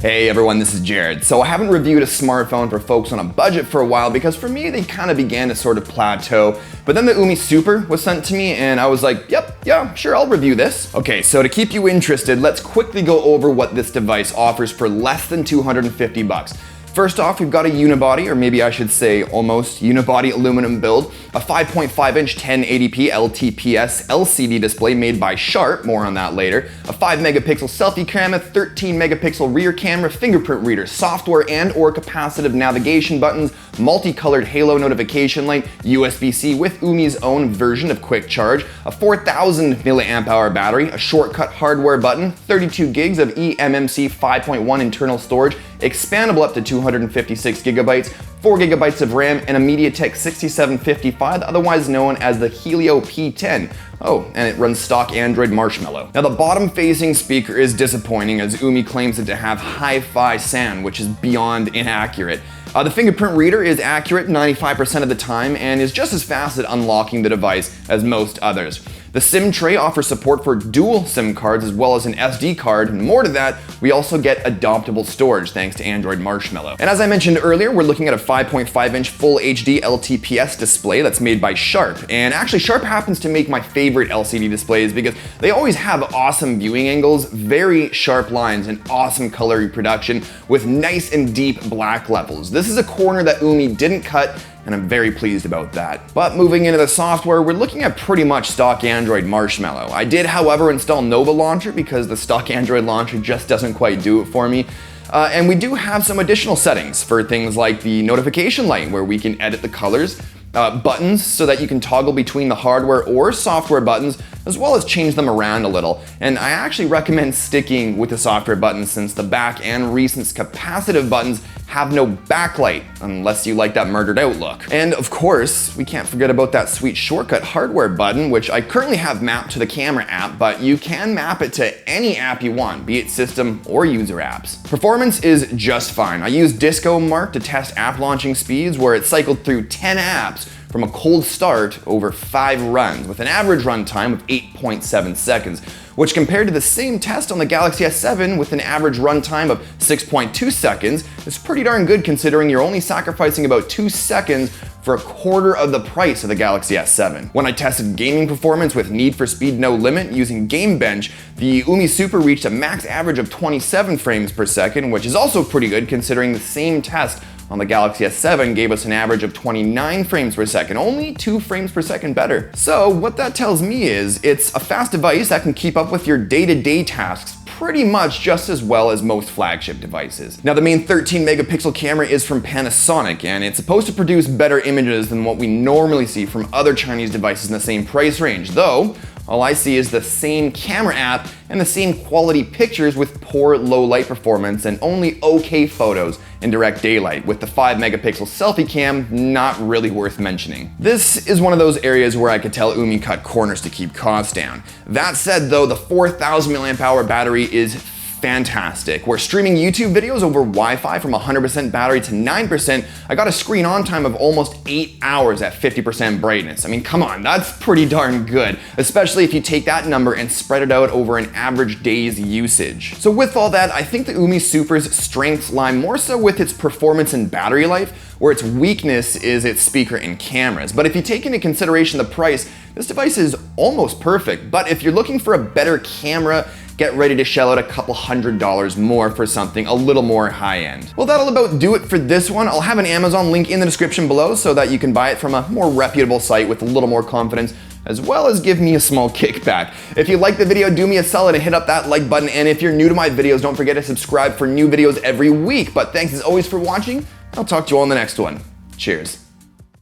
Hey everyone, this is Jared. So I haven't reviewed a smartphone for folks on a budget for a while because for me they kind of began to sort of plateau. But then the Umi Super was sent to me and I was like, yeah, sure, I'll review this. Okay, so to keep you interested, let's quickly go over what this device offers for less than 250 bucks. First off, we've got a unibody, or maybe I should say almost unibody aluminum build, a 5.5-inch 1080p LTPS LCD display made by Sharp, more on that later, a 5-megapixel selfie camera, 13-megapixel rear camera, fingerprint reader, software and or capacitive navigation buttons, multicolored halo notification light, USB-C with Umi's own version of quick charge, a 4000 milliamp hour battery, a shortcut hardware button, 32 gigs of eMMC 5.1 internal storage, expandable up to 256 gigabytes, 4 gigabytes of RAM, and a MediaTek 6755, otherwise known as the Helio P10. Oh, and it runs stock Android Marshmallow. Now the bottom-facing speaker is disappointing as Umi claims it to have hi-fi sound, which is beyond inaccurate. The fingerprint reader is accurate 95% of the time and is just as fast at unlocking the device as most others. The SIM tray offers support for dual SIM cards as well as an SD card, and more to that, we also get adoptable storage thanks to Android Marshmallow. And as I mentioned earlier, we're looking at a 5.5-inch Full HD LTPS display that's made by Sharp. And actually, Sharp happens to make my favorite LCD displays because they always have awesome viewing angles, very sharp lines, and awesome color reproduction with nice and deep black levels. This is a corner that Umi didn't cut, and I'm very pleased about that. But moving into the software, we're looking at pretty much stock Android Marshmallow. I did, however, install Nova Launcher because the stock Android launcher just doesn't quite do it for me. And we do have some additional settings for things like the notification light, where we can edit the colors, buttons so that you can toggle between the hardware or software buttons, as well as change them around a little. And I actually recommend sticking with the software buttons since the back and recent capacitive buttons have no backlight, unless you like that murdered out look. And of course, we can't forget about that sweet shortcut hardware button, which I currently have mapped to the camera app, but you can map it to any app you want, be it system or user apps. Performance is just fine. I used DiscoMark to test app launching speeds, where it cycled through 10 apps from a cold start over 5 runs, with an average run time of 8.7 seconds, which compared to the same test on the Galaxy S7 with an average run time of 6.2 seconds is pretty darn good considering you're only sacrificing about 2 seconds for a quarter of the price of the Galaxy S7. When I tested gaming performance with Need for Speed No Limit using Gamebench, the Umi Super reached a max average of 27 frames per second, which is also pretty good considering the same test on the Galaxy S7 gave us an average of 29 frames per second, only 2 frames per second better. So what that tells me is it's a fast device that can keep up with your day-to-day tasks pretty much just as well as most flagship devices. Now the main 13 megapixel camera is from Panasonic, and it's supposed to produce better images than what we normally see from other Chinese devices in the same price range, though all I see is the same camera app and the same quality pictures with poor low light performance and only okay photos in direct daylight, with the 5-megapixel selfie cam not really worth mentioning. This is one of those areas where I could tell Umi cut corners to keep costs down. That said though, the 4000 milliamp hour battery is fantastic. We're streaming YouTube videos over Wi-Fi from 100% battery to 9%. I got a screen on time of almost 8 hours at 50% brightness. I mean, come on, that's pretty darn good, especially if you take that number and spread it out over an average day's usage. So with all that, I think the Umi Super's strengths lie more so with its performance and battery life, where its weakness is its speaker and cameras. But if you take into consideration the price, this device is almost perfect. But if you're looking for a better camera, get ready to shell out a couple $100 more for something a little more high-end. Well, that'll about do it for this one. I'll have an Amazon link in the description below so that you can buy it from a more reputable site with a little more confidence, as well as give me a small kickback. If you like the video, do me a solid and hit up that like button, and if you're new to my videos, don't forget to subscribe for new videos every week. But thanks as always for watching. I'll talk to you all in the next one. Cheers.